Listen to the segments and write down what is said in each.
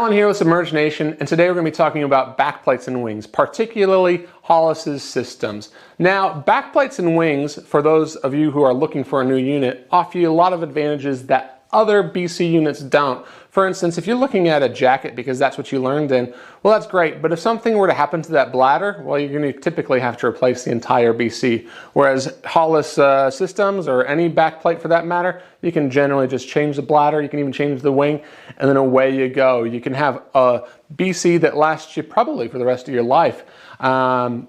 Alan here with Submerged Nation, and today we're going to be talking about backplates and wings, particularly Hollis's systems. Now, backplates and wings, for those of you who are looking for a new unit, offer you a lot of advantages that other BC units don't. For instance, if you're looking at a jacket because that's what you learned in, well, that's great, but if something were to happen to that bladder, well, you're going to typically have to replace the entire BC. Whereas Hollis systems, or any backplate for that matter, you can generally just change the bladder, you can even change the wing, and then away you go. You can have a BC that lasts you probably for the rest of your life,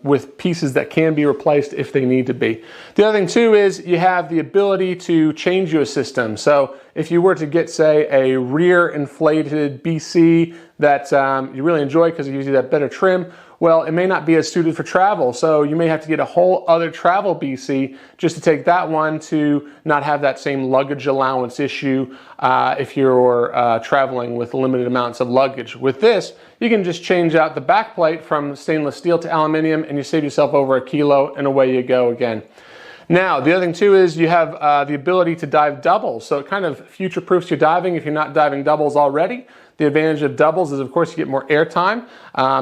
with pieces that can be replaced if they need to be. The other thing too is you have the ability to change your system. So if you were to get, say, a rear inflated BC that you really enjoy because it gives you that better trim, well, it may not be as suited for travel. So you may have to get a whole other travel BC just to take that one to not have that same luggage allowance issue if you're traveling with limited amounts of luggage. With this, you can just change out the backplate from stainless steel to aluminum and you save yourself over a kilo and away you go again. Now, the other thing too is you have the ability to dive doubles. So it kind of future-proofs your diving if you're not diving doubles already. The advantage of doubles is, of course, you get more air time.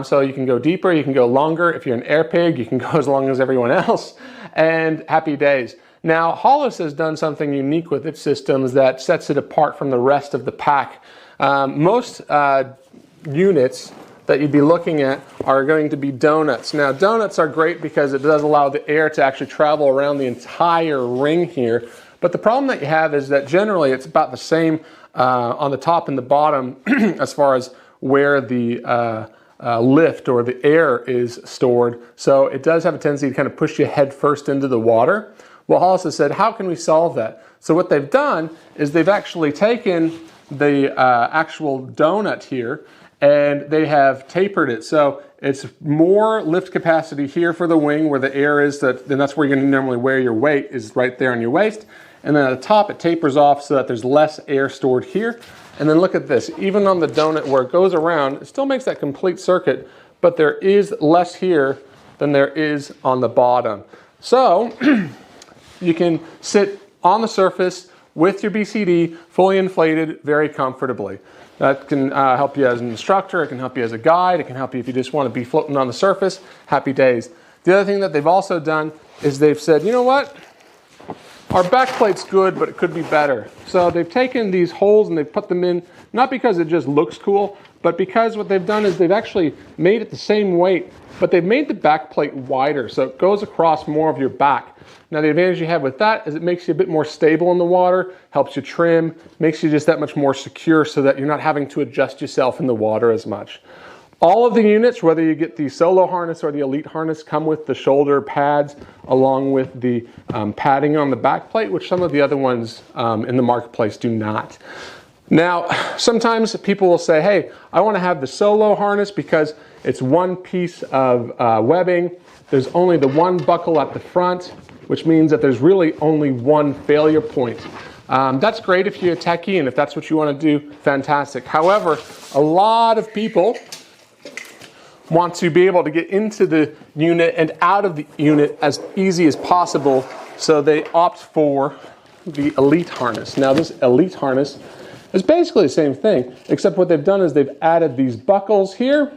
So you can go deeper, you can go longer. If you're an air pig, you can go as long as everyone else. And happy days. Now, Hollis has done something unique with its systems that sets it apart from the rest of the pack. Most units that you'd be looking at are going to be donuts. Now, donuts are great because it does allow the air to actually travel around the entire ring here. But the problem that you have is that generally it's about the same on the top and the bottom as far as where the lift or the air is stored. So it does have a tendency to kind of push you head first into the water. Well, Hollis has said, how can we solve that? So what they've done is they've actually taken the actual donut here and they have tapered it. So it's more lift capacity here for the wing where the air is, then that's where you're going to normally wear your weight, is right there on your waist. And then at the top it tapers off so that there's less air stored here. And then look at this, even on the donut where it goes around, it still makes that complete circuit, but there is less here than there is on the bottom. So you can sit on the surface with your BCD fully inflated very comfortably. That can help you as an instructor, it can help you as a guide, it can help you if you just want to be floating on the surface. Happy days. The other thing that they've also done is they've said, you know what? Our backplate's good, but it could be better. So they've taken these holes and they've put them in, not because it just looks cool, but because what they've done is they've actually made it the same weight, but they've made the backplate wider, so it goes across more of your back. Now the advantage you have with that is it makes you a bit more stable in the water, helps you trim, makes you just that much more secure so that you're not having to adjust yourself in the water as much. All of the units, whether you get the solo harness or the elite harness, come with the shoulder pads along with the padding on the backplate, which some of the other ones in the marketplace do not. Now, sometimes people will say, hey, I want to have the solo harness because it's one piece of webbing. There's only the one buckle at the front, which means that there's really only one failure point. That's great if you're a techie and if that's what you want to do, fantastic. However, a lot of people want to be able to get into the unit and out of the unit as easy as possible, so they opt for the elite harness. Now this elite harness is basically the same thing, except what they've done is they've added these buckles here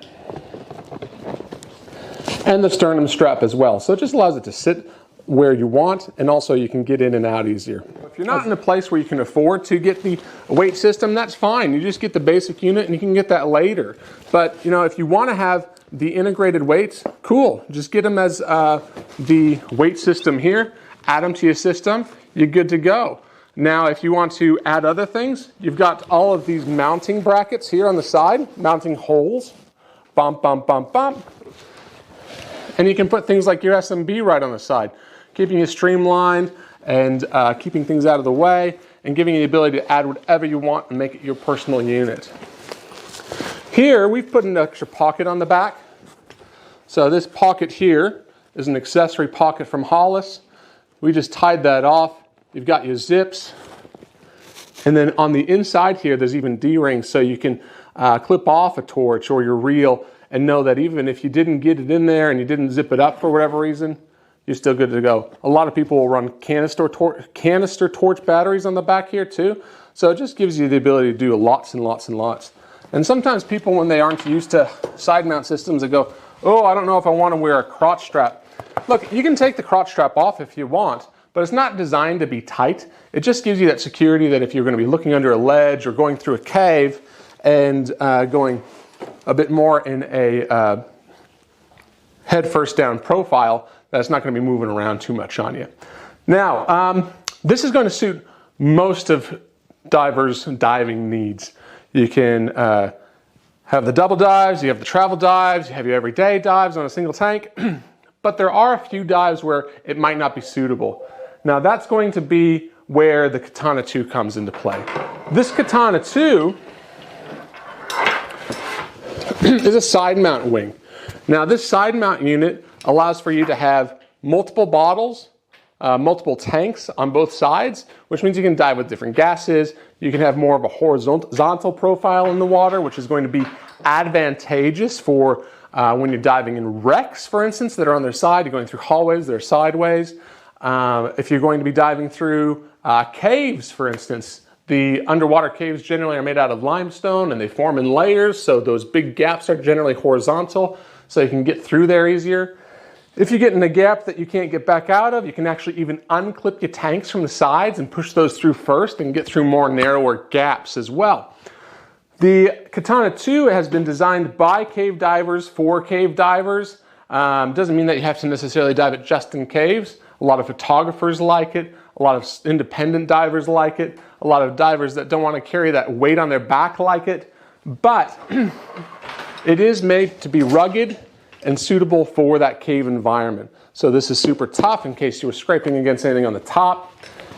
and the sternum strap as well. So it just allows it to sit where you want, and also you can get in and out easier. If you're not in a place where you can afford to get the weight system, that's fine. You just get the basic unit and you can get that later. But you know, if you want to have the integrated weights, cool. Just get them as the weight system here, add them to your system, you're good to go. Now, if you want to add other things, you've got all of these mounting brackets here on the side, mounting holes, bump, bump, bump, bump. And you can put things like your SMB right on the side, keeping you streamlined and keeping things out of the way and giving you the ability to add whatever you want and make it your personal unit. Here, we've put an extra pocket on the back. So this pocket here is an accessory pocket from Hollis. We just tied that off. You've got your zips. And then on the inside here, there's even D-rings, so you can clip off a torch or your reel and know that even if you didn't get it in there and you didn't zip it up for whatever reason, you're still good to go. A lot of people will run canister torch batteries on the back here too. So it just gives you the ability to do lots and lots and lots. And sometimes people, when they aren't used to side mount systems, they go, oh, I don't know if I want to wear a crotch strap. Look, you can take the crotch strap off if you want, but it's not designed to be tight. It just gives you that security that if you're going to be looking under a ledge or going through a cave and going a bit more in a head first down profile, that's not going to be moving around too much on you. Now, this is going to suit most of divers' diving needs. You can have the double dives, you have the travel dives, you have your everyday dives on a single tank, but there are a few dives where it might not be suitable. Now that's going to be where the Katana 2 comes into play. This Katana 2 is a side mount wing. Now this side mount unit allows for you to have multiple bottles, multiple tanks on both sides, which means you can dive with different gases. You can have more of a horizontal profile in the water, which is going to be advantageous for when you're diving in wrecks, for instance, that are on their side. You're going through hallways that are sideways. If you're going to be diving through caves, for instance, the underwater caves generally are made out of limestone and they form in layers, so those big gaps are generally horizontal, so you can get through there easier. If you get in a gap that you can't get back out of, you can actually even unclip your tanks from the sides and push those through first and get through more narrower gaps as well. The Katana 2 has been designed by cave divers for cave divers. Doesn't mean that you have to necessarily dive it just in caves. A lot of photographers like it. A lot of independent divers like it. A lot of divers that don't want to carry that weight on their back like it. But it is made to be rugged and suitable for that cave environment. So this is super tough in case you were scraping against anything on the top.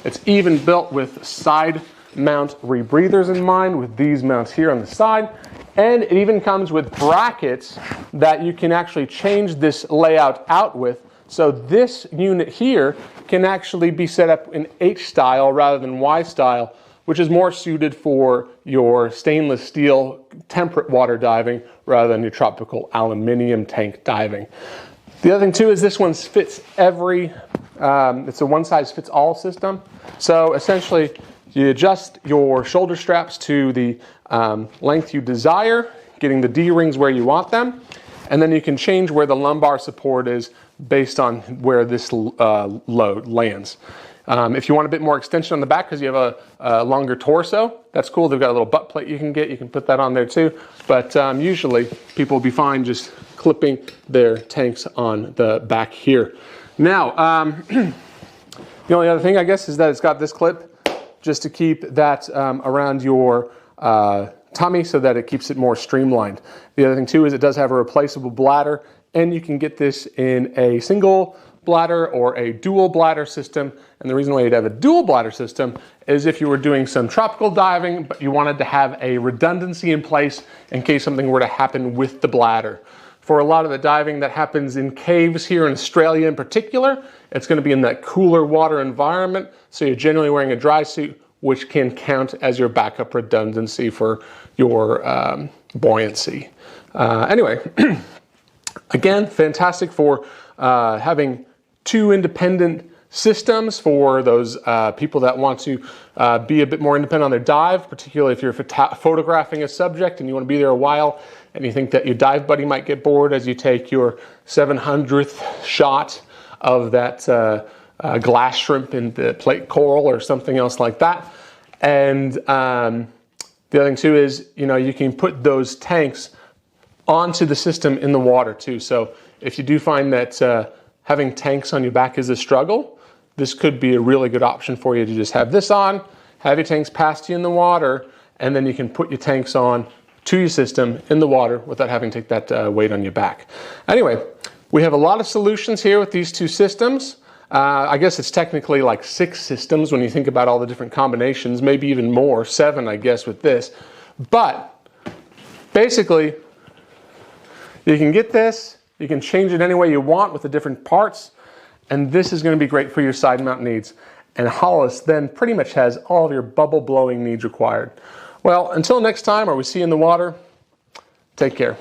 It's even built with side mount rebreathers in mind, with these mounts here on the side. And it even comes with brackets that you can actually change this layout out with. So this unit here can actually be set up in H style rather than Y style, which is more suited for your stainless steel temperate water diving rather than your tropical aluminum tank diving. The other thing too is this one fits every, it's a one size fits all system. So essentially you adjust your shoulder straps to the length you desire, getting the D-rings where you want them, and then you can change where the lumbar support is based on where this load lands. If you want a bit more extension on the back because you have a longer torso, that's cool. They've got a little butt plate you can get. You can put that on there too. But usually people will be fine just clipping their tanks on the back here. Now, the only other thing I guess is that it's got this clip just to keep that around your tummy so that it keeps it more streamlined. The other thing too is it does have a replaceable bladder, and you can get this in a single bladder or a dual bladder system. And the reason why you'd have a dual bladder system is if you were doing some tropical diving, but you wanted to have a redundancy in place in case something were to happen with the bladder. For a lot of the diving that happens in caves here in Australia in particular, it's going to be in that cooler water environment. So you're generally wearing a dry suit, which can count as your backup redundancy for your buoyancy. Anyway, again, fantastic for having two independent systems for those people that want to be a bit more independent on their dive, particularly if you're photographing a subject and you want to be there a while and you think that your dive buddy might get bored as you take your 700th shot of that glass shrimp in the plate coral or something else like that. And the other thing too is, you can put those tanks onto the system in the water too. So if you do find that having tanks on your back is a struggle, this could be a really good option for you to just have this on, have your tanks past you in the water, and then you can put your tanks on to your system in the water without having to take that weight on your back. Anyway, we have a lot of solutions here with these two systems. I guess it's technically like 6 systems when you think about all the different combinations, maybe even more, 7 I guess with this. But basically, you can get this, you can change it any way you want with the different parts, and this is going to be great for your side mount needs. And Hollis then pretty much has all of your bubble blowing needs required. Well, until next time, or we see you in the water, take care.